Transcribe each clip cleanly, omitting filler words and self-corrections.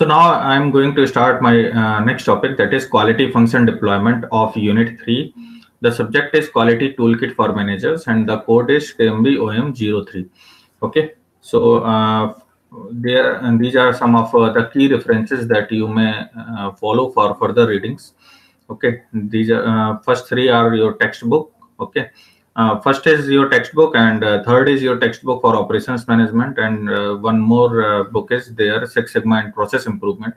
So now I'm going to start my next topic, that is quality function deployment of Unit 3. The subject is Quality Toolkit for Managers and the code is KMB OM03. Okay, so these are some of the key references that you may follow for further readings. Okay, these are first three are your textbook. Okay, first is your textbook, and third is your textbook for operations management, and one more book is there, Six Sigma and process improvement.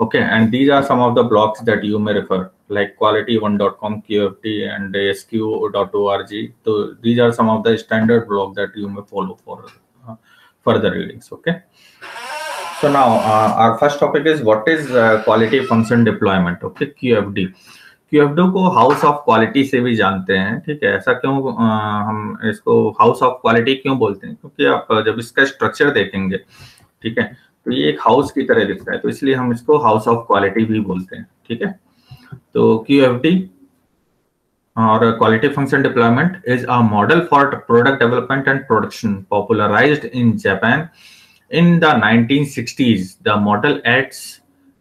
Okay, and these are some of the blogs that you may refer, like quality1.com, QFT, and SQ.org. So these are some of the standard blogs that you may follow for further readings. Okay. So now our first topic is what is quality function deployment. Okay, QFD. QFD को house of quality से भी जानते हैं, ठीक है। ऐसा क्यों हम इसको हाउस ऑफ क्वालिटी क्यों बोलते हैं? क्योंकि आप जब इसका स्ट्रक्चर देखेंगे, ठीक है, तो ये एक हाउस की तरह दिखता है, तो इसलिए हम इसको हाउस ऑफ क्वालिटी भी बोलते हैं, ठीक है। तो QFD और quality function deployment is a model for product development and production popularised in Japan in the 1960s. The model aids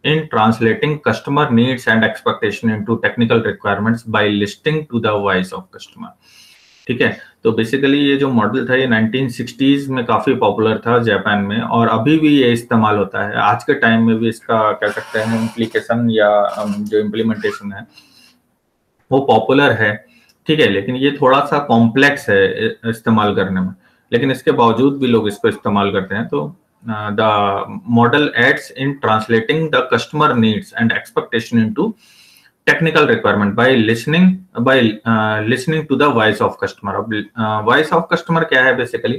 in translating customer needs and expectation into technical requirements by listening to the voice of customer. ठीक है, तो basically ये जो model था ये 1960s में काफी popular था जापान में, और अभी भी ये इस्तेमाल होता है। आज के टाइम में भी इसका कह सकते हैं इम्प्लीकेशन या जो इम्प्लीमेंटेशन है वो पॉपुलर है, ठीक है, लेकिन ये थोड़ा सा कॉम्प्लेक्स है इस्तेमाल करने में, लेकिन इसके बावजूद भी लोग इसको इस्तेमाल करते हैं। तो the model aids in translating the customer needs and expectation into technical requirement by listening to the voice of customer. अब voice of customer क्या है बेसिकली?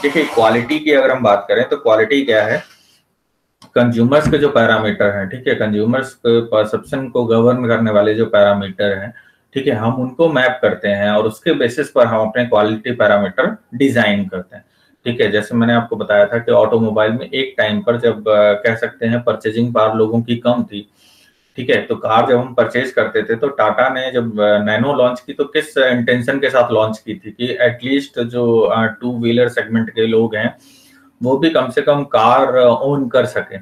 देखिए, क्वालिटी की अगर हम बात करें तो क्वालिटी क्या है? कंज्यूमर्स के जो पैरामीटर हैं, ठीक है, कंज्यूमर्स के परसेप्शन को गवर्न करने वाले जो पैरामीटर हैं, ठीक है, हम उनको मैप करते हैं और उसके बेसिस पर हम अपने क्वालिटी पैरामीटर डिजाइन करते हैं, ठीक है। जैसे मैंने आपको बताया था कि ऑटोमोबाइल में एक टाइम पर जब कह सकते हैं परचेजिंग पावर लोगों की कम थी, ठीक है, तो कार जब हम परचेज करते थे तो टाटा ने जब नैनो लॉन्च की तो किस इंटेंशन के साथ लॉन्च की थी कि एटलीस्ट जो टू व्हीलर सेगमेंट के लोग हैं वो भी कम से कम कार ओन कर सके,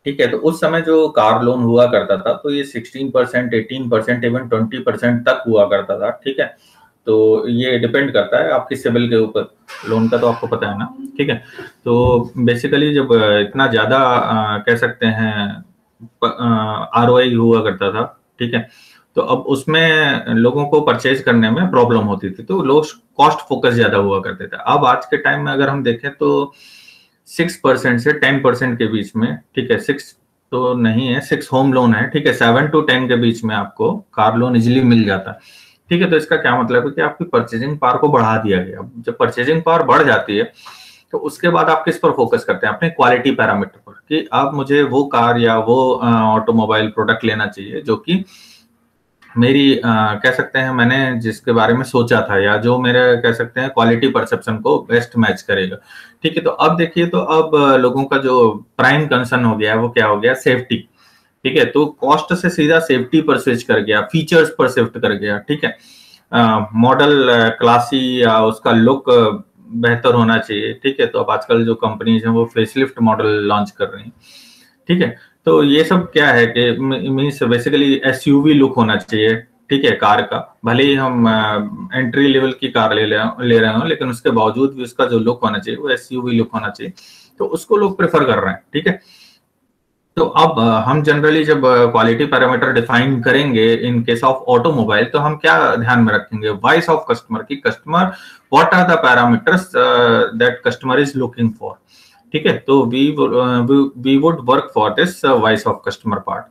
ठीक है। तो उस समय जो कार लोन हुआ करता था तो ये 16%, 18%, इवन 20% तक हुआ करता था, ठीक है। तो ये डिपेंड करता है आपकी सिविल के ऊपर, लोन का तो आपको पता है ना, ठीक है। तो बेसिकली जब इतना ज्यादा कह सकते हैं ROI हुआ करता था, ठीक है, तो अब उसमें लोगों को परचेज करने में प्रॉब्लम होती थी, तो लोग कॉस्ट फोकस ज्यादा हुआ करते थे। अब आज के टाइम में अगर हम देखें तो 6% से 10% के बीच में, ठीक है, 6 तो नहीं है, 6 होम लोन है, ठीक है, 7 to 10 के बीच में आपको कार लोन इजिली मिल जाता है, ठीक है। तो इसका क्या मतलब है कि आपकी परचेजिंग पावर को बढ़ा दिया गया। जब परचेजिंग पावर बढ़ जाती है तो उसके बाद आप किस पर फोकस करते हैं? अपने क्वालिटी पैरामीटर पर, कि अब मुझे वो कार या वो ऑटोमोबाइल प्रोडक्ट लेना चाहिए जो कि मेरी कह सकते हैं मैंने जिसके बारे में सोचा था, या जो मेरे कह सकते हैं क्वालिटी परसेप्शन को बेस्ट मैच करेगा, ठीक है। तो अब देखिए, तो अब लोगों का जो प्राइम कंसर्न हो गया है वो क्या हो गया? सेफ्टी, ठीक है। तो कॉस्ट से सीधा सेफ्टी पर स्विच कर गया, फीचर्स पर शिफ्ट कर गया, ठीक है। मॉडल क्लासी या उसका लुक बेहतर होना चाहिए, ठीक है। तो अब आजकल जो कंपनीज हैं वो फेसलिफ्ट मॉडल लॉन्च कर रही हैं, ठीक है। तो ये सब क्या है कि मीन्स बेसिकली SUV लुक होना चाहिए, ठीक है, कार का। भले ही हम एंट्री लेवल की कार ले रहे हो, लेकिन उसके बावजूद भी उसका जो लुक होना चाहिए वो SUV लुक होना चाहिए, तो उसको लोग प्रेफर कर रहे हैं, ठीक है। तो अब हम जनरली जब क्वालिटी पैरामीटर डिफाइन करेंगे इन केस ऑफ ऑटोमोबाइल तो हम क्या ध्यान में रखेंगे? वॉइस ऑफ कस्टमर, की customer what are the parameters that customer is looking for, ठीक है। तो we would work for this voice of customer part,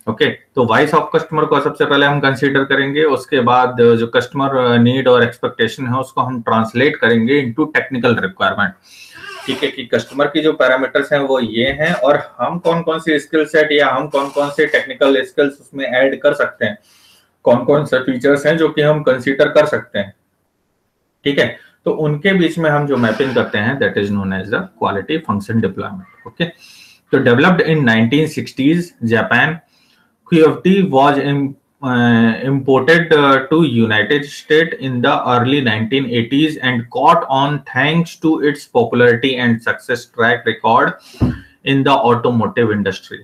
okay. तो वॉइस ऑफ कस्टमर को सबसे पहले हम कंसीडर करेंगे, उसके बाद जो कस्टमर नीड और एक्सपेक्टेशन है उसको हम ट्रांसलेट करेंगे इनटू टेक्निकल रिक्वायरमेंट, ठीक है, कि कस्टमर की जो पैरामीटर्स हैं वो ये हैं और हम कौन कौन से स्किल सेट या हम कौन कौन से टेक्निकल स्किल्स उसमें ऐड कर सकते हैं, कौन कौन से फीचर्स हैं जो कि हम कंसीडर कर सकते हैं, ठीक है। तो उनके बीच में हम जो मैपिंग करते हैं that is known as the quality function deployment, okay. तो developed in 1960s Japan, QFD was imported to United States in the early 1980s and caught on thanks to its popularity and success track record in the automotive industry.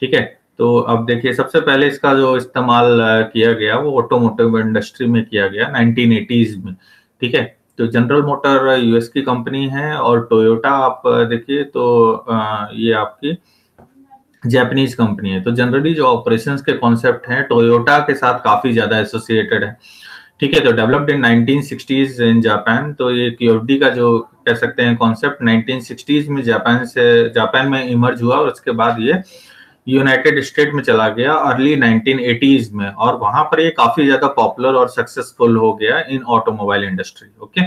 ठीक है, तो अब देखिए सबसे पहले इसका जो इस्तेमाल किया गया वो ऑटोमोटिव इंडस्ट्री में किया गया 1980s में। ठीक है, तो जनरल मोटर यूएस की कंपनी है और टोयोटा आप देखिए तो ये आपकी जापानीज कंपनी है। तो जनरली जो ऑपरेशंस के कॉन्सेप्ट हैं टोयोटा के साथ काफी ज्यादा एसोसिएटेड है। ठीक है, तो developed in 1960s in Japan. तो ये क्यूएफडी का जो कह सकते हैं कॉन्सेप्ट 1960s में जापान में इमर्ज हुआ और उसके बाद ये यूनाइटेड स्टेट में चला गया अर्ली 1980s में, और वहां पर ये काफी ज्यादा पॉपुलर और सक्सेसफुल हो गया इन automobile industry. Okay,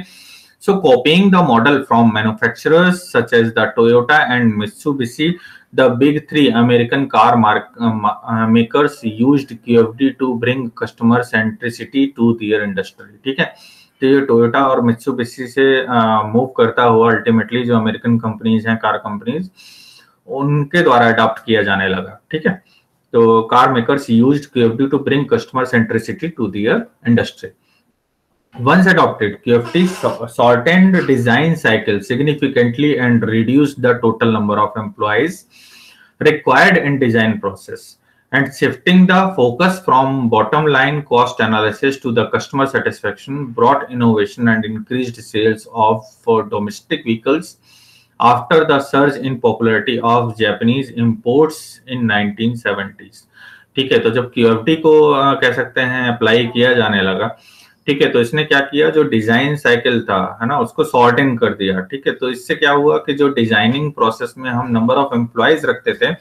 so copying the model from manufacturers such as the Toyota and Mitsubishi, the big three American car makers used QFD to bring customer centricity to their industry। ठीक है, तो ये Toyota और Mitsubishi से move करता हुआ ultimately जो American companies हैं कार कंपनीज उनके द्वारा अडॉप्ट किया जाने लगा। ठीक है, तो car makers used QFD to bring customer centricity to their industry. Once adopted, QFD shortened design cycle significantly and reduced the total number of employees required in design process, and shifting the focus from bottom line cost analysis to the customer satisfaction brought innovation and increased sales of domestic vehicles after the surge in popularity of Japanese imports in 1970s। ठीक है, तो जब QFD को कह सकते हैं apply किया जाने लगा, ठीक है, तो इसने क्या किया जो डिजाइन साइकिल था है ना उसको शॉर्टन कर दिया। ठीक है, तो इससे क्या हुआ कि जो डिजाइनिंग प्रोसेस में हम नंबर ऑफ एम्प्लॉयज रखते थे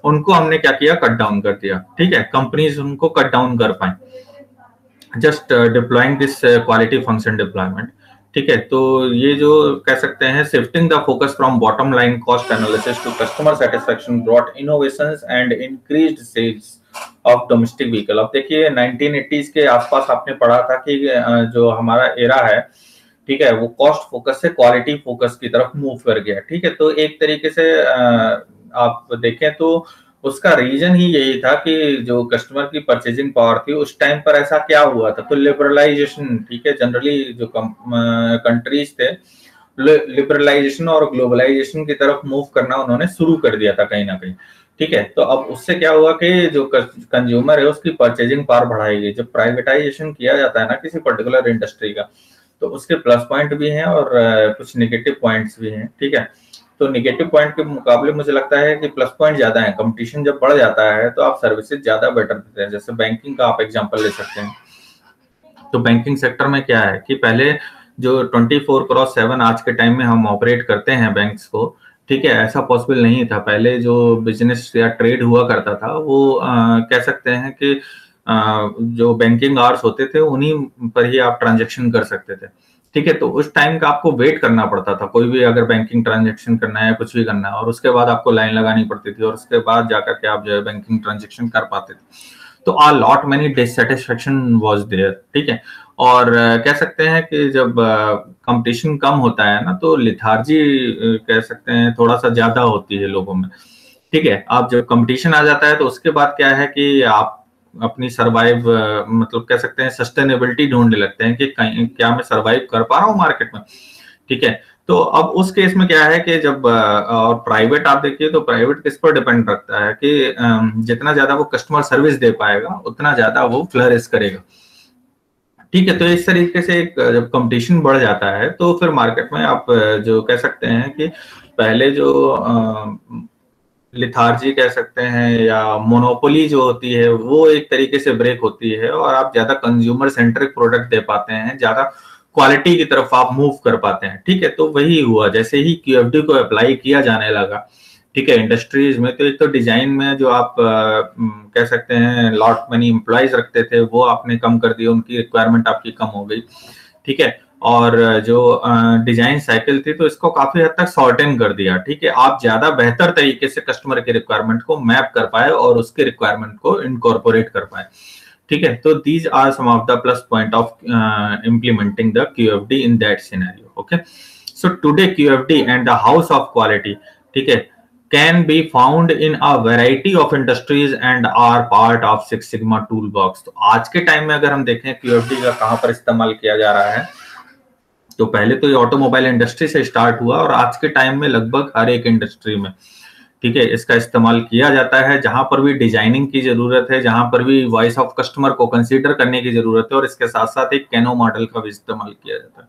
उनको हमने क्या किया कट डाउन कर दिया। ठीक है, कंपनीज उनको कट डाउन कर पाए just deploying this quality function deployment. ठीक है, तो ये जो कह सकते हैं shifting the focus from bottom line cost analysis to customer satisfaction brought innovations and increased sales of domestic vehicle. अब देखिए 1980s के आसपास आपने पढ़ा था कि जो हमारा एरा है ठीक है वो कॉस्ट फोकस से क्वालिटी फोकस की तरफ मूव कर गया। ठीक है, तो एक तरीके से आप देखें तो उसका रीजन ही यही था कि जो कस्टमर की परचेजिंग पावर थी उस टाइम पर ऐसा क्या हुआ था, तो लिबरलाइजेशन। ठीक है, जनरली जो कंट्रीज थे लिबरलाइजेशन और ग्लोबलाइजेशन की तरफ मूव करना उन्होंने शुरू कर दिया था कहीं ना कहीं। ठीक है, तो अब उससे क्या हुआ कि जो कंज्यूमर है उसकी परचेजिंग पावर बढ़ाई गई। जब प्राइवेटाइजेशन किया जाता है ना किसी पर्टिकुलर इंडस्ट्री का तो उसके प्लस पॉइंट भी हैं और कुछ नेगेटिव पॉइंट्स भी हैं। ठीक है, तो नेगेटिव पॉइंट के मुकाबले मुझे लगता है कि प्लस पॉइंट ज्यादा है। कंपटीशन जब बढ़ जाता है तो आप सर्विसेज ज्यादा बेटर देते हैं। जैसे बैंकिंग का आप एग्जांपल ले सकते हैं, तो बैंकिंग सेक्टर में क्या है कि पहले जो 24/7 आज के टाइम में हम ऑपरेट करते हैं बैंक्स को, ठीक है, ऐसा पॉसिबल नहीं था। पहले जो बिजनेस या ट्रेड हुआ करता था वो कह सकते हैं कि जो बैंकिंग आवर्स होते थे उन्हीं पर ही आप ट्रांजेक्शन कर सकते थे। ठीक है, तो उस टाइम का आपको वेट करना पड़ता था कोई भी अगर बैंकिंग ट्रांजेक्शन करना है कुछ भी करना है, और उसके बाद आपको लाइन लगानी पड़ती थी और उसके बाद जाकर के आप जो है बैंकिंग ट्रांजेक्शन कर पाते थे। तो a lot many dissatisfaction was there. ठीक है, और कह सकते हैं कि जब कंपटीशन कम होता है ना तो लिथार्जी कह सकते हैं थोड़ा सा ज्यादा होती है लोगों में। ठीक है, आप जब कंपटीशन आ जाता है तो उसके बाद क्या है कि आप अपनी सर्वाइव मतलब कह सकते हैं सस्टेनेबिलिटी ढूंढने लगते हैं कि क्या मैं सर्वाइव कर पा रहा हूँ मार्केट में। ठीक है, तो अब उस केस में क्या है कि जब और प्राइवेट आप देखिए तो प्राइवेट किस पर डिपेंड रखता है कि जितना ज्यादा वो कस्टमर सर्विस दे पाएगा उतना ज्यादा वो फ्लरिश करेगा। ठीक है, तो इस तरीके से जब कंपटीशन बढ़ जाता है तो फिर मार्केट में आप जो कह सकते हैं कि पहले जो लिथार्जी कह सकते हैं या मोनोपोली जो होती है वो एक तरीके से ब्रेक होती है और आप ज्यादा कंज्यूमर सेंट्रिक प्रोडक्ट दे पाते हैं, ज्यादा क्वालिटी की तरफ आप मूव कर पाते हैं। ठीक है, तो वही हुआ जैसे ही QFD को अप्लाई किया जाने लगा। ठीक है, इंडस्ट्रीज में तो एक तो डिजाइन में जो आप कह सकते हैं लॉट मेनी एम्प्लॉइज रखते थे वो आपने कम कर दिया, उनकी रिक्वायरमेंट आपकी कम हो गई। ठीक है, और जो डिजाइन साइकिल थी तो इसको काफी हद तक शॉर्टन कर दिया। ठीक है, आप ज्यादा बेहतर तरीके से कस्टमर के रिक्वायरमेंट को मैप कर पाए और उसके रिक्वायरमेंट को इनकॉर्पोरेट कर पाए। ठीक है, तो these are some of the plus point of implementing the QFD in that scenario. Okay, so today QFD and the house of quality, ठीक है, can be found in a variety of industries and are part of Six Sigma toolbox। तो आज के time में अगर हम देखें QFD का कहां पर इस्तेमाल किया जा रहा है तो पहले तो ये ऑटोमोबाइल इंडस्ट्री से स्टार्ट हुआ और आज के टाइम में लगभग हर एक इंडस्ट्री में। ठीक है, इसका इस्तेमाल किया जाता है जहां पर भी डिजाइनिंग की जरूरत है, जहां पर भी वॉइस ऑफ कस्टमर को कंसीडर करने की जरूरत है, और इसके साथ साथ एक कैनो मॉडल का भी इस्तेमाल किया जाता है।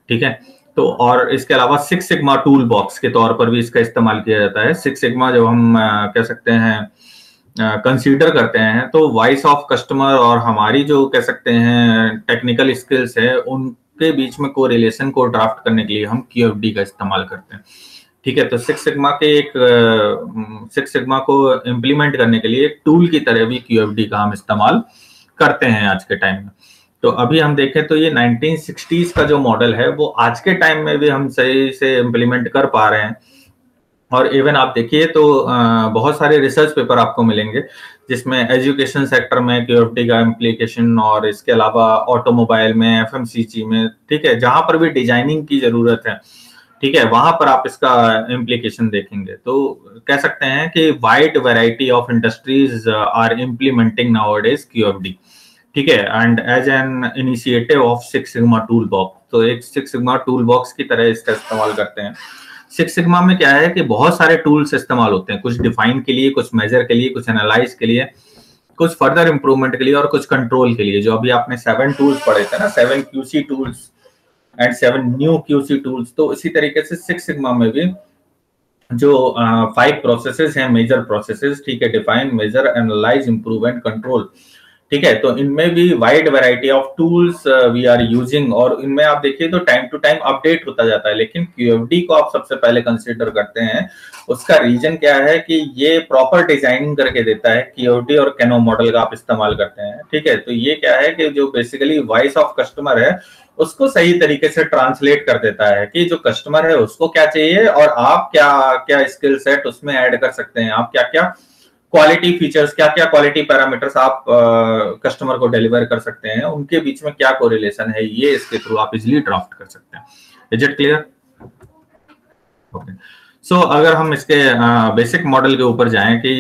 ठीक है, तो और इसके अलावा सिक्स सिग्मा टूल बॉक्स के तौर पर भी इसका इस्तेमाल किया जाता है। सिक्स सिग्मा जब हम कह सकते हैं कंसीडर करते हैं, तो वॉइस ऑफ कस्टमर और हमारी जो कह सकते हैं टेक्निकल स्किल्स है, उनके बीच में कोरिलेशन को ड्राफ्ट करने के लिए हम QFD का इस्तेमाल करते हैं। ठीक है, तो सिक्स सिग्मा को इम्प्लीमेंट करने के लिए एक टूल की तरह भी QFD का हम इस्तेमाल करते हैं आज के टाइम में। तो अभी हम देखें तो ये 1960s का जो मॉडल है वो आज के टाइम में भी हम सही से इम्प्लीमेंट कर पा रहे हैं। और इवन आप देखिए तो बहुत सारे रिसर्च पेपर आपको मिलेंगे जिसमें एजुकेशन सेक्टर में QFD का इम्प्लीकेशन, और इसके अलावा ऑटोमोबाइल में, FMCG में, ठीक है, जहां पर भी डिजाइनिंग की जरूरत है, ठीक है, वहां पर आप इसका इम्प्लीकेशन देखेंगे। तो कह सकते हैं कि wide variety of industries are implementing nowadays QFD। ठीक है, and as an initiative of six sigma tool box, तो एक सिक्स सिग्मा टूल बॉक्स की तरह इसका इस्तेमाल करते हैं। सिक्स सिग्मा में क्या है कि बहुत सारे टूल्स इस्तेमाल होते हैं, कुछ डिफाइन के लिए, कुछ मेजर के लिए, कुछ एनालाइज के लिए, कुछ फर्दर इंप्रूवमेंट के लिए, और कुछ कंट्रोल के लिए। जो अभी आपने 7 टूल्स पढ़े थे ना, 7 QC tools and 7 new QC tools, तो इसी तरीके से सिक्स सिग्मा में भी जो 5 प्रोसेसेस हैं, मेजर प्रोसेसेस, ठीक है, define, measure, analyse, improve and control. ठीक है, तो इनमें भी wide variety of tools we are using, और इनमें आप देखिए तो टाइम टू टाइम अपडेट होता जाता है। लेकिन QFD को आप सबसे पहले कंसीडर करते हैं, उसका रीजन क्या है कि ये प्रॉपर डिजाइनिंग करके देता है। QFD और कैनो मॉडल का आप इस्तेमाल करते हैं। ठीक है, तो ये क्या है कि जो बेसिकली वॉइस ऑफ कस्टमर है उसको सही तरीके से ट्रांसलेट कर देता है कि जो कस्टमर है उसको क्या चाहिए, और आप क्या क्या स्किल सेट उसमें ऐड कर सकते हैं, आप क्या क्या क्वालिटी फीचर्स, क्या क्या क्वालिटी पैरामीटर्स आप कस्टमर को डिलीवर कर सकते हैं, उनके बीच में क्या कोरिलेशन है, ये इसके थ्रू आप इजिली ड्राफ्ट कर सकते हैं। Is it clear? ओके, सो अगर हम इसके बेसिक मॉडल के ऊपर जाएं कि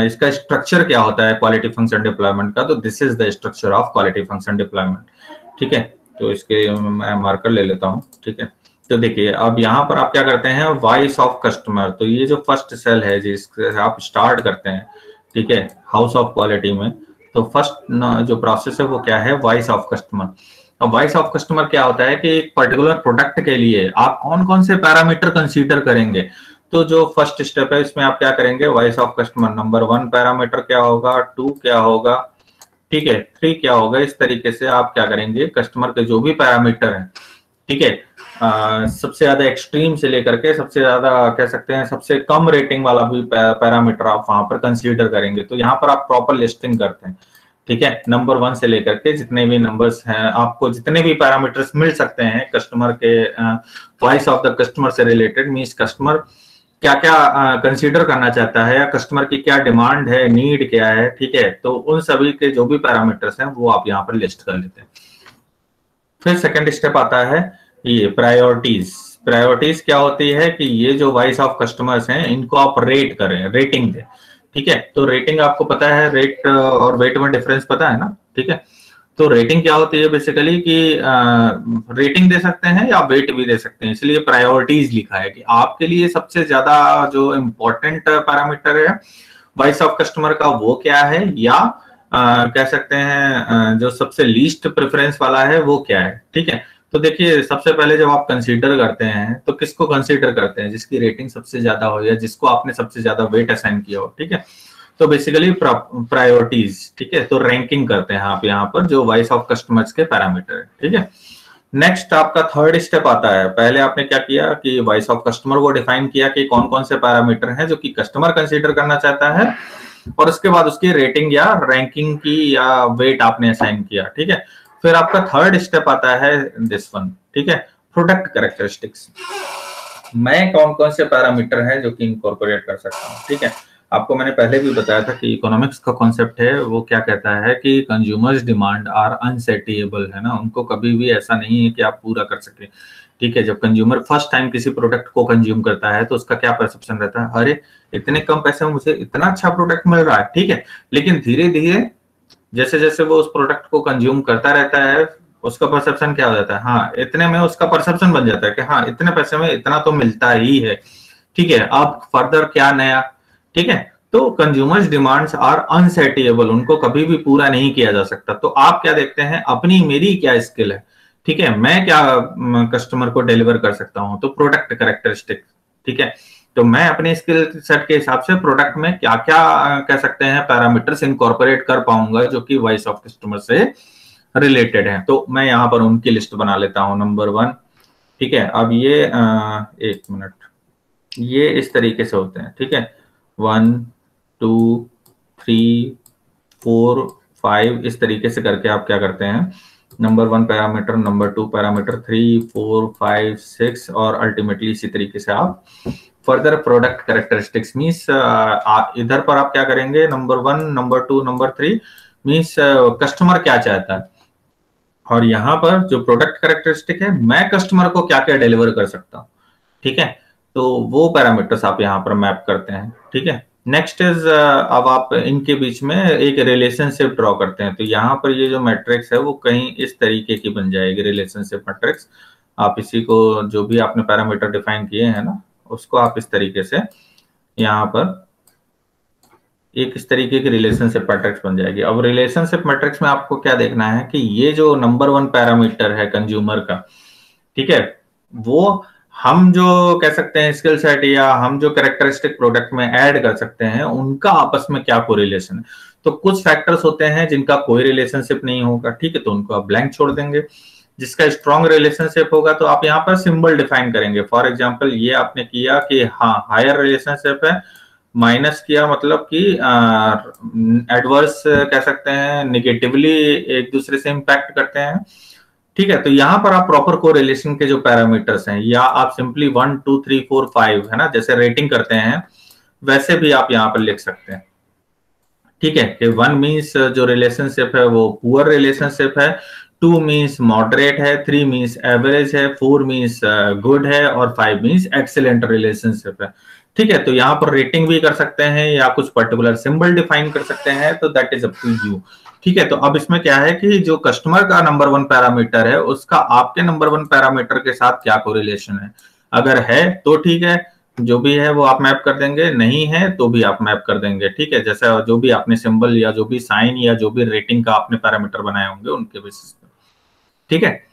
इसका स्ट्रक्चर क्या होता है क्वालिटी फंक्शन डिप्लॉयमेंट का, तो this is the structure of quality function deployment. ठीक है, तो इसके मैं मार्कर ले लेता हूँ। ठीक है, तो देखिए अब यहाँ पर आप क्या करते हैं, वॉइस ऑफ कस्टमर, तो ये जो फर्स्ट सेल है जिससे आप स्टार्ट करते हैं, ठीक है, हाउस ऑफ क्वालिटी में, तो फर्स्ट जो प्रोसेस है वो क्या है, वॉइस ऑफ कस्टमर। अब वॉइस ऑफ कस्टमर क्या होता है कि एक पर्टिकुलर प्रोडक्ट के लिए आप कौन कौन से पैरामीटर कंसीडर करेंगे। तो जो फर्स्ट स्टेप है इसमें आप क्या करेंगे, voice of customer, number 1 parameter क्या होगा, 2 क्या होगा, ठीक है, 3 क्या होगा। इस तरीके से आप क्या करेंगे, कस्टमर के जो भी पैरामीटर है, ठीक है, सबसे ज्यादा एक्सट्रीम से लेकर के सबसे ज्यादा कह सकते हैं सबसे कम रेटिंग वाला भी पैरामीटर आप वहां पर कंसीडर करेंगे। तो यहाँ पर आप प्रॉपर लिस्टिंग करते हैं। ठीक है, नंबर 1 से लेकर के जितने भी नंबर्स हैं, आपको जितने भी पैरामीटर्स मिल सकते हैं कस्टमर के वॉइस ऑफ द कस्टमर से रिलेटेड, मींस कस्टमर क्या क्या कंसीडर करना चाहता है, या कस्टमर की क्या डिमांड है, नीड क्या है। ठीक है, तो उन सभी के जो भी पैरामीटर्स हैं वो आप यहाँ पर लिस्ट कर लेते हैं। फिर सेकंड स्टेप आता है ये प्रायोरिटीज। प्रायोरिटीज क्या होती है कि ये जो वॉइस ऑफ कस्टमर्स हैं इनको आप रेट करें, रेटिंग दें। ठीक है, तो रेटिंग आपको पता है, रेट और वेट में डिफरेंस पता है ना। ठीक है, तो रेटिंग क्या होती है बेसिकली कि रेटिंग दे सकते हैं या वेट भी दे सकते हैं, इसलिए प्रायोरिटीज लिखा है कि आपके लिए सबसे ज्यादा जो इम्पोर्टेंट पैरामीटर है वॉइस ऑफ कस्टमर का वो क्या है, या कह सकते हैं जो सबसे लीस्ट प्रेफरेंस वाला है वो क्या है। ठीक है, तो देखिए सबसे पहले जब आप कंसीडर करते हैं तो किसको कंसीडर करते हैं, जिसकी रेटिंग सबसे ज्यादा हो या जिसको आपने सबसे ज्यादा वेट असाइन किया हो। ठीक है, तो बेसिकली प्रायोरिटीज। ठीक है, तो रैंकिंग करते हैं आप यहाँ पर जो वॉइस ऑफ कस्टमर्स के पैरामीटर है। ठीक है, नेक्स्ट आपका थर्ड स्टेप आता है। पहले आपने क्या किया कि वॉइस ऑफ कस्टमर को डिफाइन किया कि कौन कौन से पैरामीटर हैं जो कि कस्टमर कंसीडर करना चाहता है, और उसके बाद उसकी रेटिंग या रैंकिंग की या वेट आपने असाइन किया। ठीक है, फिर आपका थर्ड स्टेप आता है दिस वन। ठीक है, प्रोडक्ट कैरेक्टरिस्टिक्स। मैं कौन कौन से पैरामीटर हैं जो कि इनकॉर्पोरेट कर सकता हूँ। ठीक है, आपको मैंने पहले भी बताया था कि इकोनॉमिक्स का कॉन्सेप्ट है वो क्या कहता है कि कंज्यूमर्स डिमांड आर अनसेटिएबल, है ना, उनको कभी भी ऐसा नहीं है कि आप पूरा कर सके। ठीक है, जब कंज्यूमर फर्स्ट टाइम किसी प्रोडक्ट को कंज्यूम करता है तो उसका क्या परसेप्शन रहता है, अरे इतने कम पैसे में मुझे इतना अच्छा प्रोडक्ट मिल रहा है। ठीक है, लेकिन धीरे धीरे जैसे जैसे वो उस प्रोडक्ट को कंज्यूम करता रहता है उसका परसेप्शन क्या हो जाता है, हाँ इतने में उसका परसेप्शन बन जाता है कि हाँ इतने पैसे में इतना तो मिलता ही है। ठीक है, अब फर्दर क्या नया, ठीक है। तो कंज्यूमर्स डिमांड्स आर अनसेटिएबल, उनको कभी भी पूरा नहीं किया जा सकता। तो आप क्या देखते हैं, अपनी मेरी क्या स्किल है, ठीक है, मैं क्या कस्टमर को डिलीवर कर सकता हूं, तो प्रोडक्ट कैरेक्टरिस्टिक, ठीक है। तो मैं अपने स्किल सेट के हिसाब से प्रोडक्ट में क्या क्या कह सकते हैं पैरामीटर्स इनकॉर्पोरेट कर पाऊंगा जो कि वॉइस ऑफ कस्टमर से रिलेटेड है। तो मैं यहाँ पर उनकी लिस्ट बना लेता हूँ, नंबर 1, ठीक है। अब ये एक मिनट, ये इस तरीके से होते हैं, ठीक है, 1 2 3 4 5, इस तरीके से करके आप क्या करते हैं, नंबर 1 पैरामीटर, नंबर 2 पैरामीटर, 3 4 5 6, और अल्टीमेटली इसी तरीके से आप फर्दर प्रोडक्ट कैरेक्टरिस्टिक्स मीन्स इधर पर आप क्या करेंगे, number 1 number 2 number 3 means customer क्या चाहता है, और यहाँ पर जो प्रोडक्ट कैरेक्टरिस्टिक है, मैं कस्टमर को क्या क्या डिलीवर कर सकता हूँ, ठीक है। तो वो पैरामीटर्स आप यहाँ पर मैप करते हैं, ठीक है। नेक्स्ट इज, अब आप इनके बीच में एक रिलेशनशिप ड्रॉ करते हैं। तो यहाँ पर ये जो मैट्रिक्स है वो कहीं इस तरीके की बन जाएगी, रिलेशनशिप मैट्रिक्स। आप इसी को, जो भी आपने पैरामीटर डिफाइन किए हैं ना, उसको आप इस तरीके से यहाँ पर एक इस तरीके की रिलेशनशिप मैट्रिक्स बन जाएगी। अब रिलेशनशिप मैट्रिक्स में आपको क्या देखना है कि ये जो नंबर 1 पैरामीटर है कंज्यूमर का, ठीक है, वो हम जो कह सकते हैं स्किल सेट या हम जो कैरेक्टरिस्टिक प्रोडक्ट में ऐड कर सकते हैं, उनका आपस में क्या कोरिलेशन है। तो कुछ फैक्टर्स होते हैं जिनका कोई रिलेशनशिप नहीं होगा, ठीक है, तो उनको आप ब्लैंक छोड़ देंगे। जिसका स्ट्रॉन्ग रिलेशनशिप होगा तो आप यहाँ पर सिंबल डिफाइन करेंगे। फॉर एग्जाम्पल ये आपने किया कि हाँ हायर रिलेशनशिप है, माइनस किया मतलब कि एडवर्स कह सकते हैं, निगेटिवली एक दूसरे से इंपैक्ट करते हैं, ठीक है। तो यहाँ पर आप प्रॉपर कोरिलेशन के जो पैरामीटर्स हैं, या आप सिंपली 1 2 3 4 5 है ना, जैसे रेटिंग करते हैं वैसे भी आप यहाँ पर लिख सकते हैं, ठीक है। कि 1 मीन्स जो रिलेशनशिप है वो पुअर रिलेशनशिप है, 2 मीन्स मॉडरेट है, 3 मीन्स एवरेज है, 4 मीन्स गुड है, और 5 मीन्स एक्सीलेंट रिलेशनशिप है, ठीक है। तो यहाँ पर रेटिंग भी कर सकते हैं या कुछ पर्टिकुलर सिंबल डिफाइन कर सकते हैं, तो that is up to you, ठीक है। तो अब इसमें क्या है कि जो कस्टमर का नंबर 1 पैरामीटर है उसका आपके नंबर 1 पैरामीटर के साथ क्या कोरिलेशन है। अगर है तो ठीक है, जो भी है वो आप मैप कर देंगे, नहीं है तो भी आप मैप कर देंगे, ठीक है। जैसा जो भी आपने सिंबल या जो भी साइन या जो भी रेटिंग का आपने पैरामीटर बनाए होंगे उनके बेसिस पे, ठीक है।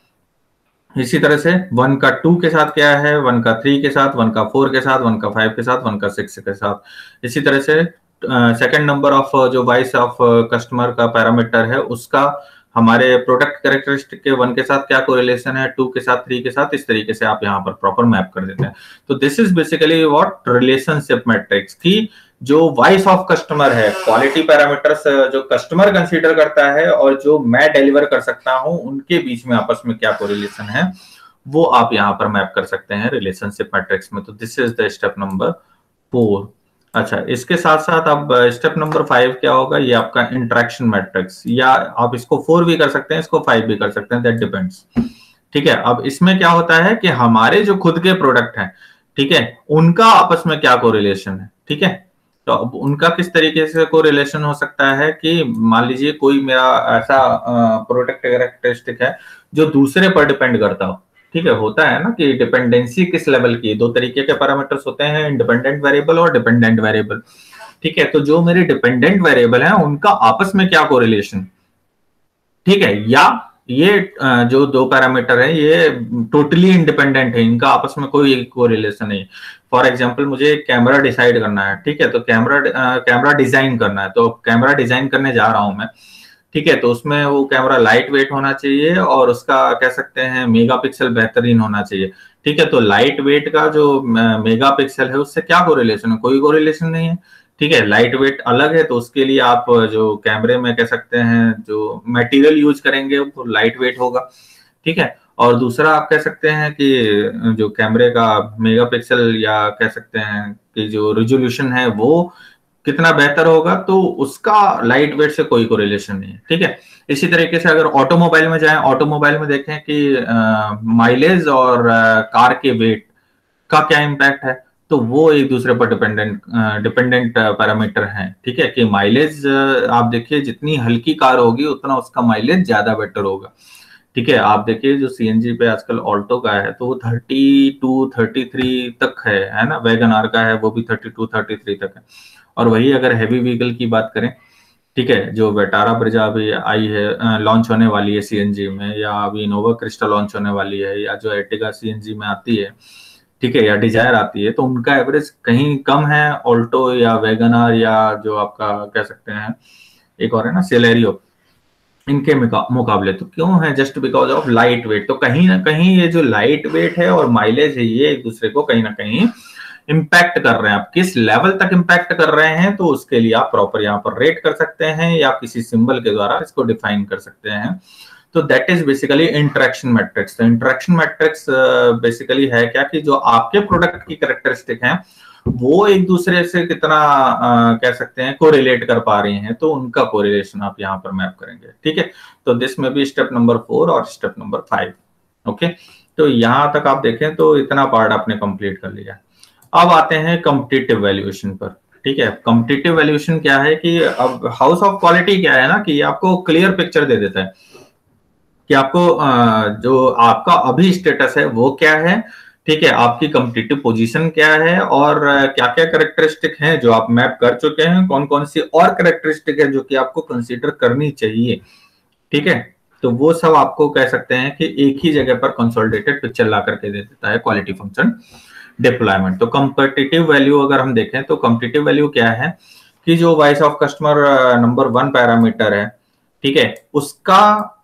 इसी तरह से 1 का 2 के साथ क्या है, 1 का 3 के साथ, 1 का 4 के साथ, 1 का 5 के साथ, 1 का 6 के साथ। इसी तरह से सेकंड नंबर ऑफ जो वॉइस ऑफ कस्टमर का पैरामीटर है उसका हमारे प्रोडक्ट कैरेक्टरिस्टिक के 1 के साथ क्या कोरिलेशन है, 2 के साथ, 3 के साथ, इस तरीके से आप यहाँ पर प्रॉपर मैप कर देते हैं। तो this is basically what relationship matrix की जो वॉइस ऑफ कस्टमर है, क्वालिटी पैरामीटर्स जो कस्टमर कंसीडर करता है और जो मैं डिलीवर कर सकता हूं, उनके बीच में आपस में क्या कोरिलेशन है वो आप यहाँ पर मैप कर सकते हैं रिलेशनशिप मैट्रिक्स में। तो this is the step number 4। अच्छा, इसके साथ साथ अब स्टेप नंबर 5 क्या होगा, ये आपका इंटरेक्शन मैट्रिक्स, या आप इसको 4 भी कर सकते हैं, इसको 5 भी कर सकते हैं, दैट डिपेंड्स, ठीक है। अब इसमें क्या होता है कि हमारे जो खुद के प्रोडक्ट हैं, ठीक है, उनका आपस में क्या कोरिलेशन है, ठीक है। तो अब उनका किस तरीके से कोरिलेशन हो सकता है कि मान लीजिए कोई मेरा ऐसा प्रोडक्ट कैरेक्टरिस्टिक है जो दूसरे पर डिपेंड करता हो, ठीक है। होता है ना कि डिपेंडेंसी किस लेवल की, 2 तरीके के पैरामीटर्स होते हैं, इंडिपेंडेंट वेरिएबल और डिपेंडेंट वेरिएबल, ठीक है। तो जो मेरे डिपेंडेंट वेरिएबल है उनका आपस में क्या कोरिलेशन, ठीक है, या ये जो 2 पैरामीटर है ये टोटली इंडिपेंडेंट है, इनका आपस में कोई कोरिलेशन नहीं। फॉर एग्जांपल मुझे कैमरा डिसाइड करना है, ठीक है, तो कैमरा डिजाइन करना है, तो कैमरा डिजाइन करने जा रहा हूं मैं, ठीक है। तो उसमें वो कैमरा लाइट वेट होना चाहिए और उसका कह सकते हैं मेगापिक्सल बेहतरीन होना चाहिए, ठीक है। तो लाइट वेट का जो मेगापिक्सल है उससे क्या कोरिलेशन है, कोई कोरिलेशन नहीं है, ठीक है। लाइट वेट अलग है तो उसके लिए आप जो कैमरे में कह सकते हैं जो मटेरियल यूज करेंगे वो लाइट वेट होगा, ठीक है। और दूसरा आप कह सकते हैं कि जो कैमरे का मेगापिक्सल या कह सकते हैं कि जो रिजोल्यूशन है वो कितना बेहतर होगा, तो उसका लाइट वेट से कोई कोरिलेशन नहीं है, ठीक है। इसी तरीके से अगर ऑटोमोबाइल में जाएं, ऑटोमोबाइल में देखें कि माइलेज और कार के वेट का क्या इम्पैक्ट है, तो वो एक दूसरे पर डिपेंडेंट पैरामीटर हैं, ठीक है। कि माइलेज आप देखिए जितनी हल्की कार होगी उतना उसका माइलेज ज्यादा बेटर होगा, ठीक है, आप देखिए जो सीएनजी पे आजकल ऑल्टो का है तो वो 32-33 तक है ना। वैगन आर का है वो भी 32-33 तक है। और वही अगर हैवी व्हीकल की बात करें, ठीक है, जो वेटारा ब्रिजा अभी आई है, लॉन्च होने वाली है सीएनजी में, या अभी इनोवा क्रिस्टा लॉन्च होने वाली है, या जो एर्टिगा सीएनजी में आती है, ठीक है, या डिजायर आती है, तो उनका एवरेज कहीं कम है ऑल्टो या वैगन आर या जो आपका कह सकते हैं एक और है ना सेलेरियो, इनके मुकाबले। तो क्यों है? Just because of light weight. तो कहीं ना कहीं ये जो लाइट वेट है और माइलेज है ये एक दूसरे को कहीं ना कहीं इम्पैक्ट कर रहे हैं। आप किस लेवल तक इम्पैक्ट कर रहे हैं तो उसके लिए आप प्रॉपर यहाँ पर रेट कर सकते हैं या किसी सिंबल के द्वारा इसको डिफाइन कर सकते हैं। तो that is basically interaction matrix. तो इंटरेक्शन मैट्रिक्स बेसिकली है क्या कि जो आपके प्रोडक्ट की कैरेक्टरिस्टिक है वो एक दूसरे से कितना कह सकते हैं कोरिलेट कर पा रही हैं, तो उनका कोरिलेशन आप यहाँ पर मैप करेंगे। ठीक है, तो दिस में भी स्टेप नंबर 4 और स्टेप नंबर 5। ओके, तो यहां तक आप देखें तो इतना पार्ट आपने कंप्लीट कर लिया। अब आते हैं कॉम्पिटिटिव वैल्यूएशन पर। ठीक है, कॉम्पिटिटिव वैल्यूएशन क्या है कि अब हाउस ऑफ क्वालिटी क्या है ना कि आपको क्लियर पिक्चर दे देता है कि आपको जो आपका अभी स्टेटस है वो क्या है, ठीक है, आपकी कॉम्पिटिटिव पोजीशन क्या है और क्या क्या कैरेक्टरिस्टिक हैं जो आप मैप कर चुके हैं, कौन कौन सी और कैरेक्टरिस्टिक है जो कि आपको कंसीडर करनी चाहिए। ठीक है, तो वो सब आपको कह सकते हैं कि एक ही जगह पर कंसोलिडेटेड पिक्चर ला करके दे देता है क्वालिटी फंक्शन डिप्लॉयमेंट। तो कॉम्पिटिटिव वैल्यू अगर हम देखें तो कॉम्पिटिटिव वैल्यू क्या है कि जो voice of customer number 1 parameter है, ठीक है, उसका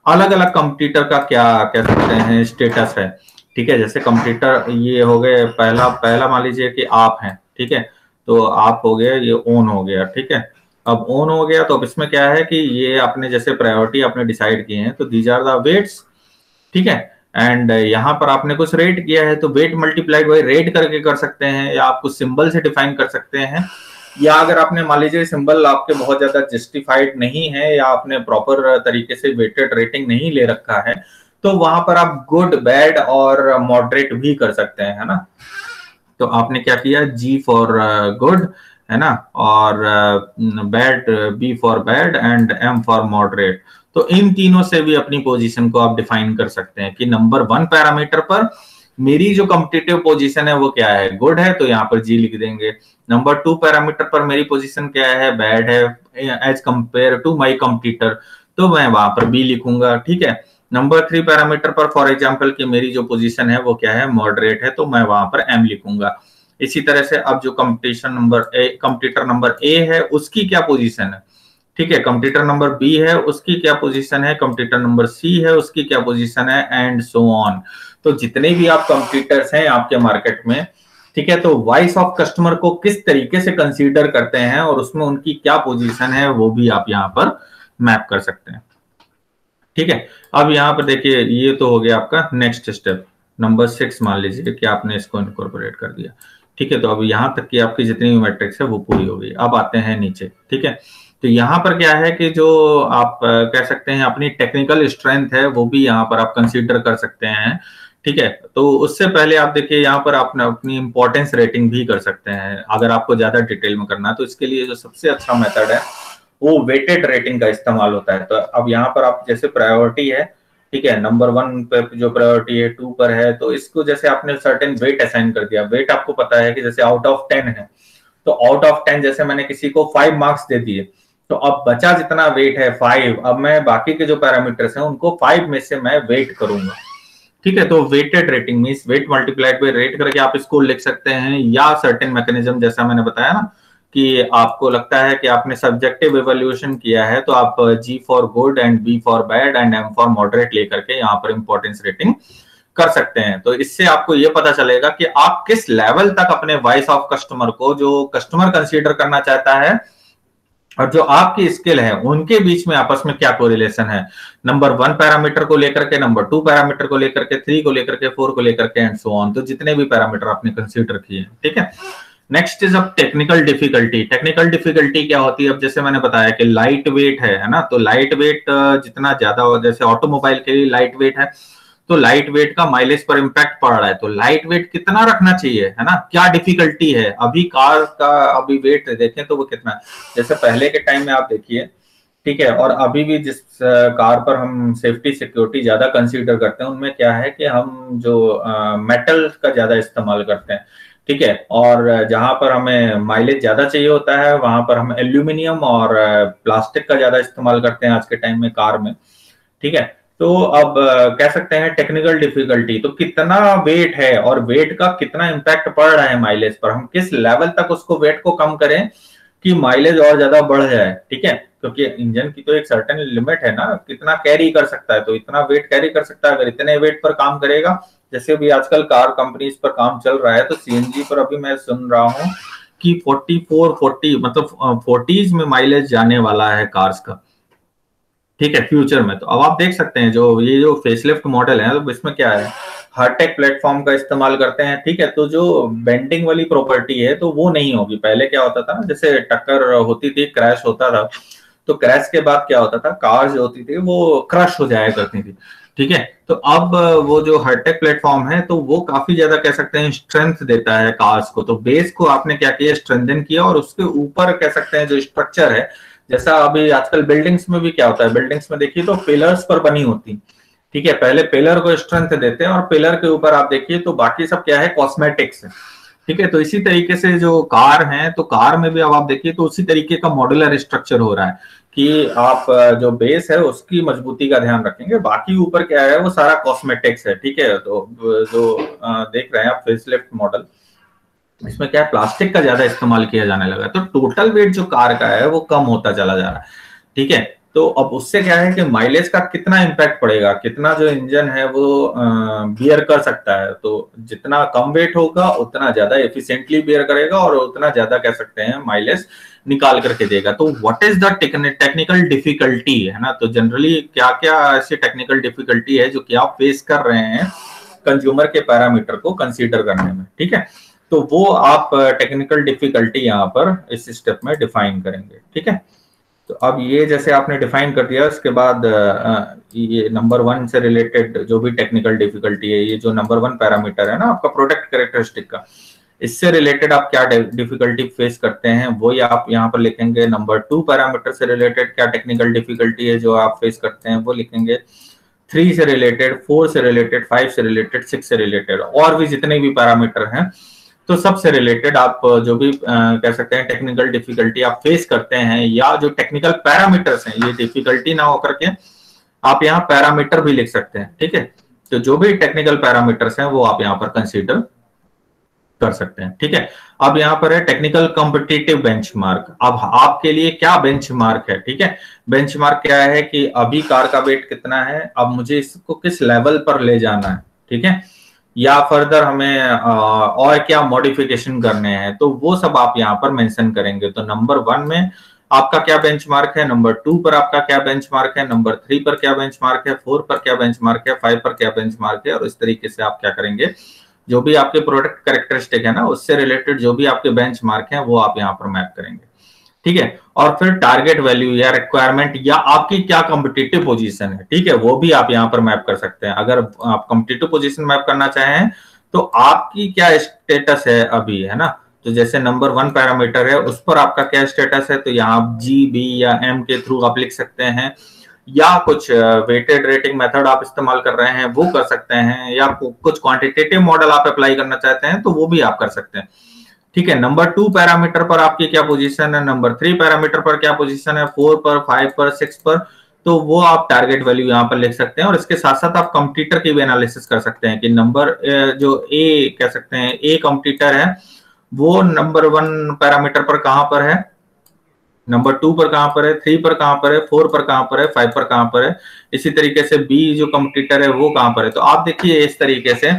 अलग अलग कंपटीटर का क्या कह सकते हैं स्टेटस है। ठीक है, जैसे कंपटीटर ये हो गए, पहला मान लीजिए कि आप हैं, ठीक है, तो आप हो गए, ये ऑन हो गया। ठीक है, अब ऑन हो गया तो अब इसमें क्या है कि ये आपने जैसे प्रायोरिटी आपने डिसाइड किए हैं तो दीज आर द वेट्स। ठीक है, एंड यहाँ पर आपने कुछ रेट किया है तो वेट मल्टीप्लाइड बाई रेट करके कर सकते हैं, या आप कुछ सिंबल से डिफाइन कर सकते हैं, या अगर आपने मान लीजिए सिंबल आपके बहुत ज्यादा जस्टिफाइड नहीं है या आपने प्रॉपर तरीके से वेटेड रेटिंग नहीं ले रखा है तो वहां पर आप गुड, बैड और मॉडरेट भी कर सकते हैं, है ना। तो आपने क्या किया, जी फॉर गुड, है ना, और bad, B for bad and M for moderate. तो इन तीनों से भी अपनी पोजीशन को आप डिफाइन कर सकते हैं कि नंबर 1 पैरामीटर पर मेरी जो कॉम्पिटिटिव पोजीशन है वो क्या है, गुड है, तो यहाँ पर जी लिख देंगे। नंबर 2 पैरामीटर पर मेरी पोजीशन क्या है, बैड है as compare to my competitor, तो मैं वहां पर बी लिखूंगा। ठीक है, नंबर 3 पैरामीटर पर फॉर एग्जांपल कि मेरी जो पोजीशन है वो क्या है, मॉडरेट है, तो मैं वहां पर एम लिखूंगा। इसी तरह से अब जो कंपटीटर नंबर ए है उसकी क्या पोजीशन है, ठीक है, कंपटीटर नंबर बी है उसकी क्या पोजीशन है, कंपटीटर नंबर सी है उसकी क्या पोजीशन है, एंड सो ऑन। तो जितने भी आप कंपटीटर्स हैं आपके मार्केट में, ठीक है, तो वॉइस ऑफ कस्टमर को किस तरीके से कंसीडर करते हैं और उसमें उनकी क्या पोजीशन है वो भी आप यहाँ पर मैप कर सकते हैं। ठीक है, अब यहाँ पर देखिए ये तो हो गया आपका नेक्स्ट स्टेप नंबर 6, मान लीजिए कि आपने इसको इनकॉर्पोरेट कर दिया। ठीक है, तो अब यहाँ तक की आपकी जितनी भी मैट्रिक्स है वो पूरी हो गई। अब आते हैं नीचे। ठीक है, तो यहाँ पर क्या है कि जो आप कह सकते हैं अपनी टेक्निकल स्ट्रेंथ है वो भी यहाँ पर आप कंसीडर कर सकते हैं। ठीक है, तो उससे पहले आप देखिए यहाँ पर आप अपनी इंपॉर्टेंस रेटिंग भी कर सकते हैं अगर आपको ज्यादा डिटेल में करना है। तो इसके लिए जो सबसे अच्छा मेथड है वो वेटेड रेटिंग का इस्तेमाल होता है। तो अब यहाँ पर आप जैसे प्रायोरिटी है, ठीक है, नंबर 1 पे जो प्रायोरिटी है 2 पर है, तो इसको जैसे आपने सर्टेन वेट असाइन कर दिया। वेट आपको पता है कि जैसे आउट ऑफ 10 है, तो आउट ऑफ 10 जैसे मैंने किसी को 5 मार्क्स दे दिए, तो अब बचा जितना वेट है 5, अब मैं बाकी के जो पैरामीटर्स हैं उनको 5 में से मैं वेट करूंगा। ठीक है, तो weighted rating means weight multiplied by rate करके आप इसको लिख सकते हैं, या सर्टेन मैकेनिज्म जैसा मैंने बताया ना कि आपको लगता है कि आपने सब्जेक्टिव इवैल्यूएशन किया है तो आप G for good and B for bad and M for moderate लेकर के यहाँ पर इंपॉर्टेंस रेटिंग कर सकते हैं। तो इससे आपको ये पता चलेगा कि आप किस लेवल तक अपने वॉइस ऑफ कस्टमर को, जो कस्टमर कंसीडर करना चाहता है और जो आपकी स्किल है, उनके बीच में आपस में क्या कोरिलेशन है, नंबर 1 पैरामीटर को लेकर के, नंबर 2 पैरामीटर को लेकर के, 3 को लेकर के, 4 को लेकर के एंड सो ऑन। तो जितने भी पैरामीटर आपने कंसीडर किए। ठीक है, नेक्स्ट इज अब टेक्निकल डिफिकल्टी। टेक्निकल डिफिकल्टी क्या होती है, अब जैसे मैंने बताया कि लाइट वेट है ना, तो लाइट वेट जितना ज्यादा हो, जैसे ऑटोमोबाइल के लिए लाइट वेट है तो लाइट वेट का माइलेज पर इंपैक्ट पड़ रहा है, तो लाइट वेट कितना रखना चाहिए, है ना, क्या डिफिकल्टी है। अभी कार का अभी वेट देखें तो वो कितना है, जैसे पहले के टाइम में आप देखिए, ठीक है। और अभी भी जिस कार पर हम सेफ्टी सिक्योरिटी ज्यादा कंसीडर करते हैं उनमें क्या है कि हम जो मेटल का ज्यादा इस्तेमाल करते हैं, ठीक है। और जहां पर हमें माइलेज ज्यादा चाहिए होता है वहां पर हम एल्यूमिनियम और प्लास्टिक का ज्यादा इस्तेमाल करते हैं आज के टाइम में कार में, ठीक है। तो अब कह सकते हैं टेक्निकल डिफिकल्टी, तो कितना वेट है और वेट का कितना इम्पैक्ट पड़ रहा है माइलेज पर, हम किस लेवल तक उसको वेट को कम करें कि माइलेज और ज्यादा बढ़ जाए, ठीक है। क्योंकि इंजन की तो एक सर्टेन लिमिट है ना, कितना कैरी कर सकता है, तो इतना वेट कैरी कर सकता है। अगर इतने वेट पर काम करेगा, जैसे अभी आजकल कार कंपनीज पर काम चल रहा है, तो सीएनजी पर अभी मैं सुन रहा हूँ कि 40 मतलब 40s में माइलेज जाने वाला है कार्स का, ठीक है, फ्यूचर में। तो अब आप देख सकते हैं जो ये जो फेसलिफ्ट मॉडल है, तो इसमें क्या है, हार्टेक प्लेटफॉर्म का इस्तेमाल करते हैं, ठीक है। तो जो बेंडिंग वाली प्रॉपर्टी है तो वो नहीं होगी। पहले क्या होता था ना, जैसे टक्कर होती थी, क्रैश होता था, तो क्रैश के बाद क्या होता था, कार जो होती थी वो क्रश हो जाया करती थी, ठीक है। तो अब वो जो हार्टेक प्लेटफॉर्म है तो वो काफी ज्यादा कह सकते हैं स्ट्रेंथ देता है कार्स को। तो बेस को आपने क्या किया, स्ट्रेंथन किया, और उसके ऊपर कह सकते हैं जो स्ट्रक्चर है, जैसा अभी आजकल बिल्डिंग्स में भी क्या होता है, बिल्डिंग्स में देखिए तो पिलर्स पर बनी होती, ठीक है। पहले पिलर को स्ट्रेंथ देते हैं और पिलर के ऊपर आप देखिए तो बाकी सब क्या है, कॉस्मेटिक्स है, ठीक है। तो इसी तरीके से जो कार है, तो कार में भी अब आप देखिए तो उसी तरीके का मॉड्यूलर स्ट्रक्चर हो रहा है कि आप जो बेस है उसकी मजबूती का ध्यान रखेंगे, बाकी ऊपर क्या है वो सारा कॉस्मेटिक्स है, ठीक है। तो जो देख रहे हैं आप फेसलिफ्ट मॉडल, इसमें क्या है, प्लास्टिक का ज्यादा इस्तेमाल किया जाने लगा, तो टोटल वेट जो कार का है वो कम होता चला जा रहा है, ठीक है। तो अब उससे क्या है कि माइलेज का कितना इम्पैक्ट पड़ेगा, कितना जो इंजन है वो बियर कर सकता है। तो जितना कम वेट होगा उतना ज्यादा एफिशिएंटली बियर करेगा और उतना ज्यादा कह सकते हैं माइलेज निकाल करके देगा। तो what is the technical difficulty, है ना। तो जनरली क्या क्या ऐसी टेक्निकल डिफिकल्टी है जो कि आप फेस कर रहे हैं कंज्यूमर के पैरामीटर को कंसीडर करने में, ठीक है। तो वो आप टेक्निकल डिफिकल्टी यहाँ पर इस स्टेप में डिफाइन करेंगे, ठीक है। तो अब ये जैसे आपने डिफाइन कर दिया, उसके बाद ये नंबर 1 से रिलेटेड जो भी टेक्निकल डिफिकल्टी है, ये जो नंबर 1 पैरामीटर है ना आपका प्रोडक्ट कैरेक्टरिस्टिक का, इससे रिलेटेड आप क्या डिफिकल्टी फेस करते हैं वो ये आप यहाँ पर लिखेंगे। नंबर 2 पैरामीटर से रिलेटेड क्या टेक्निकल डिफिकल्टी है जो आप फेस करते हैं वो लिखेंगे। 3 से रिलेटेड, 4 से रिलेटेड, 5 से रिलेटेड, 6 से रिलेटेड, और भी जितने भी पैरामीटर हैं तो सबसे रिलेटेड आप जो भी कह सकते हैं टेक्निकल डिफिकल्टी आप फेस करते हैं, या जो टेक्निकल पैरामीटर्स हैं, ये डिफिकल्टी ना होकर के आप यहाँ पैरामीटर भी लिख सकते हैं, ठीक है। तो जो भी टेक्निकल पैरामीटर्स हैं वो आप यहाँ पर कंसीडर कर सकते हैं, ठीक है। अब यहाँ पर है टेक्निकल कॉम्पिटिटिव बेंचमार्क। अब आपके लिए क्या बेंचमार्क है, ठीक है। बेंचमार्क क्या है कि अभी कार का वेट कितना है, अब मुझे इसको किस लेवल पर ले जाना है, ठीक है, या फर्दर हमें और क्या मॉडिफिकेशन करने हैं, तो वो सब आप यहाँ पर मेंशन करेंगे। तो नंबर 1 में आपका क्या बेंचमार्क है, नंबर 2 पर आपका क्या बेंचमार्क है, नंबर 3 पर क्या बेंचमार्क है, 4 पर क्या बेंचमार्क है, 5 पर क्या बेंचमार्क है, और इस तरीके से आप क्या करेंगे, जो भी आपके प्रोडक्ट कैरेक्टरिस्टिक है ना उससे रिलेटेड जो भी आपके बेंचमार्क हैं वो आप यहाँ पर मैप करेंगे, ठीक है। और फिर टारगेट वैल्यू या रिक्वायरमेंट या आपकी क्या कॉम्पिटिटिव पोजीशन है, ठीक है, वो भी आप यहाँ पर मैप कर सकते हैं। अगर आप कॉम्पिटिटिव पोजीशन मैप करना चाहें तो आपकी क्या स्टेटस है अभी, है ना। तो जैसे नंबर 1 पैरामीटर है उस पर आपका क्या स्टेटस है, तो यहाँ जी, बी या एम के थ्रू आप लिख सकते हैं, या कुछ वेटेड रेटिंग मेथड आप इस्तेमाल कर रहे हैं वो कर सकते हैं, या कुछ क्वांटिटेटिव मॉडल आप अप्लाई करना चाहते हैं तो वो भी आप कर सकते हैं, ठीक है। नंबर 2 पैरामीटर पर आपकी क्या पोजीशन है, नंबर 3 पैरामीटर पर क्या पोजीशन है, 4 पर, 5 पर, 6 पर, तो वो आप टारगेट वैल्यू यहाँ पर लिख सकते हैं। और इसके साथ साथ आप कंपटीटर की भी एनालिसिस कर सकते हैं कि नंबर जो ए कह सकते हैं ए कंपटीटर है वो नंबर 1 पैरामीटर पर कहां पर है, नंबर 2 पर कहां पर है, 3 पर कहां पर है, 4 पर कहां पर है, 5 पर कहां पर है, इसी तरीके से बी जो कंपटीटर है वो कहां पर है। तो आप देखिए इस तरीके से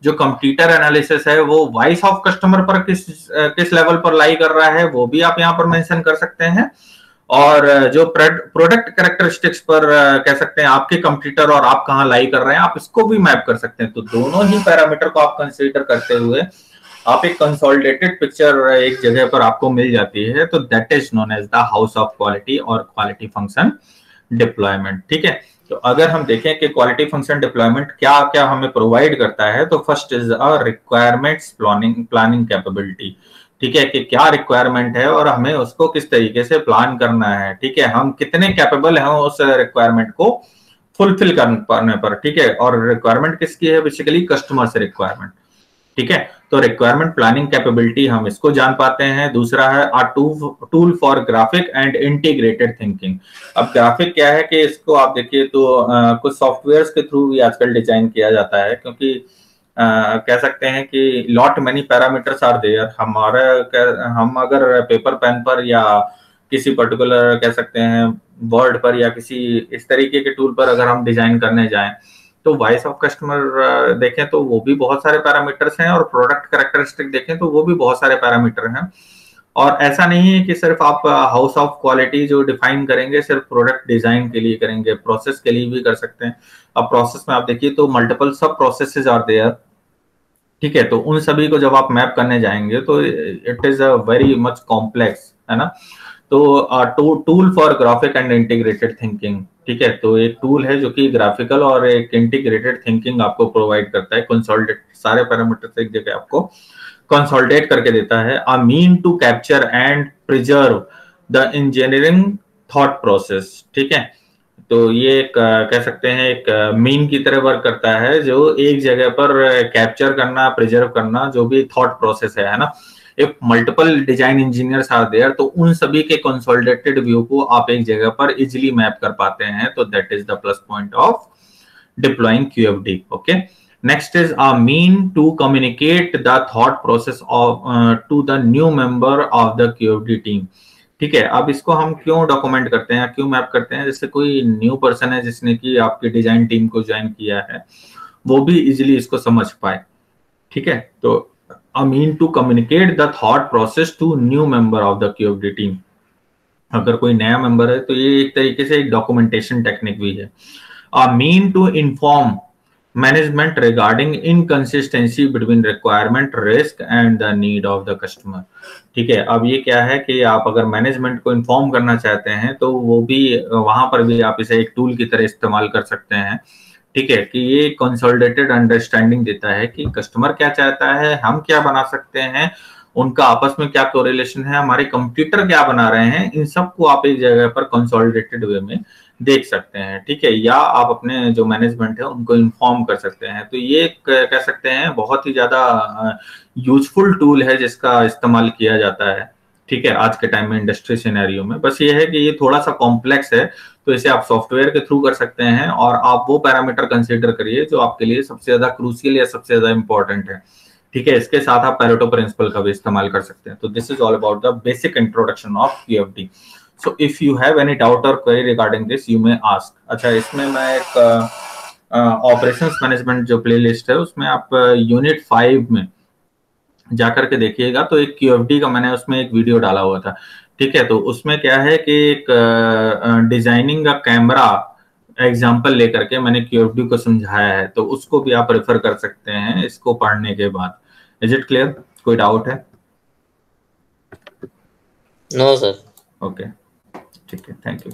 जो कंप्यूटर एनालिसिस है वो वॉइस ऑफ कस्टमर पर किस लेवल पर लाई कर रहा है वो भी आप यहाँ पर मेंशन कर सकते हैं, और जो प्रोडक्ट कैरेक्टरिस्टिक्स पर कह सकते हैं आपके कंप्यूटर और आप कहाँ लाई कर रहे हैं आप इसको भी मैप कर सकते हैं। तो दोनों ही पैरामीटर को आप कंसीडर करते हुए आप एक कंसोलिडेटेड पिक्चर एक जगह पर आपको मिल जाती है। तो that is known as the house of quality और क्वालिटी फंक्शन डिप्लॉयमेंट, ठीक है। तो अगर हम देखें कि क्वालिटी फंक्शन डिप्लॉयमेंट क्या क्या हमें प्रोवाइड करता है, तो first is a requirements planning capability. ठीक है, कि क्या रिक्वायरमेंट है और हमें उसको किस तरीके से प्लान करना है, ठीक है, हम कितने कैपेबल हैं उस रिक्वायरमेंट को फुलफिल करने पर, ठीक है। और रिक्वायरमेंट किसकी है, बेसिकली कस्टमर से रिक्वायरमेंट, ठीक है। तो रिक्वायरमेंट प्लानिंग कैपेबिलिटी हम इसको जान पाते हैं। दूसरा है a tool for graphic and integrated thinking. अब ग्राफिक क्या है कि इसको आप देखिए तो कुछ सॉफ्टवेयर्स के थ्रू भी आजकल डिजाइन किया जाता है, क्योंकि कह सकते हैं कि lot many parameters are there. हम अगर पेपर पेन पर या किसी पर्टिकुलर कह सकते हैं वर्ड पर या किसी इस तरीके के टूल पर अगर हम डिजाइन करने जाएं, तो वॉइस ऑफ कस्टमर देखें तो वो भी बहुत सारे पैरामीटर्स हैं, और प्रोडक्ट कैरेक्टरिस्टिक देखें तो वो भी बहुत सारे पैरामीटर हैं। और ऐसा नहीं है कि सिर्फ आप हाउस ऑफ क्वालिटी जो डिफाइन करेंगे सिर्फ प्रोडक्ट डिजाइन के लिए करेंगे, प्रोसेस के लिए भी कर सकते हैं। अब प्रोसेस में आप देखिए तो मल्टीपल सब प्रोसेसेस आर देयर, ठीक है। तो उन सभी को जब आप मैप करने जाएंगे तो it is a very much complex, है ना। तो tool for graphic and integrated thinking, ठीक है। तो एक टूल है जो कि ग्राफिकल और एक इंटीग्रेटेड थिंकिंग आपको प्रोवाइड करता है, कंसोलिडेट सारे पैरामीटर्स एक जगह आपको कंसोलिडेट करके देता है। A mean to capture and preserve the engineering thought process, ठीक है। तो ये एक कह सकते हैं एक मीन की तरह वर्क करता है, जो एक जगह पर कैप्चर करना, प्रिजर्व करना जो भी थॉट प्रोसेस है ना। If multiple design engineers are there, तो उन सभी के कंसोलिडेटेड व्यू को आप एक जगह पर इजिली मैप कर पाते हैं। तो that is the plus point of deploying QFD. Okay, next is a mean to communicate the thought process of to the new member of the QFD team, ठीक है। अब इसको हम क्यों डॉक्यूमेंट करते हैं, क्यों मैप करते हैं, जैसे कोई न्यू पर्सन है जिसने कि आपकी डिजाइन टीम को ज्वाइन किया है, वो भी इजिली इसको समझ पाए, ठीक है। तो I mean to communicate the thought process to new member of the QFD team. अगर कोई नया मेंबर है तो ये एक तरीके से एक डॉक्यूमेंटेशन टेक्निक भी है। I mean to inform management regarding inconsistency between requirement, risk and the need of the customer, ठीक है। अब ये क्या है कि आप अगर मैनेजमेंट को इन्फॉर्म करना चाहते हैं तो वो भी वहां पर भी आप इसे एक टूल की तरह इस्तेमाल कर सकते हैं, ठीक है। कि ये कंसोलिडेटेड अंडरस्टैंडिंग देता है कि कस्टमर क्या चाहता है, हम क्या बना सकते हैं, उनका आपस में क्या कोरिलेशन है, हमारे कंप्यूटर क्या बना रहे हैं, इन सबको आप एक जगह पर कंसोलिडेटेड वे में देख सकते हैं, ठीक है। या आप अपने जो मैनेजमेंट है उनको इन्फॉर्म कर सकते हैं। तो ये कह सकते हैं बहुत ही ज्यादा यूजफुल टूल है जिसका इस्तेमाल किया जाता है, ठीक है, आज के टाइम में इंडस्ट्री सिनेरियो में। बस ये है कि ये थोड़ा सा कॉम्प्लेक्स है, तो इसे आप सॉफ्टवेयर के थ्रू कर सकते हैं, और आप वो पैरामीटर कंसीडर करिए जो आपके लिए सबसे ज्यादा क्रूशियल या सबसे ज्यादा इंपॉर्टेंट है, ठीक है। इसके साथ आप पैरेटो प्रिंसिपल का भी इस्तेमाल कर सकते हैं। तो this is all about the basic introduction of QFD. So if you have any doubt or query regarding this you may ask. अच्छा, इसमें मैं एक ऑपरेशंस मैनेजमेंट जो प्लेलिस्ट है उसमें आप यूनिट 5 में जाकर के देखिएगा, तो एक क्यूएफडी का मैंने उसमें एक वीडियो डाला हुआ था, ठीक है। तो उसमें क्या है कि एक डिजाइनिंग का कैमरा एग्जाम्पल लेकर के मैंने क्यूएफडी को समझाया है, तो उसको भी आप रेफर कर सकते हैं इसको पढ़ने के बाद। Is it clear? कोई डाउट है? No sir. ओके, ठीक है, थैंक यू।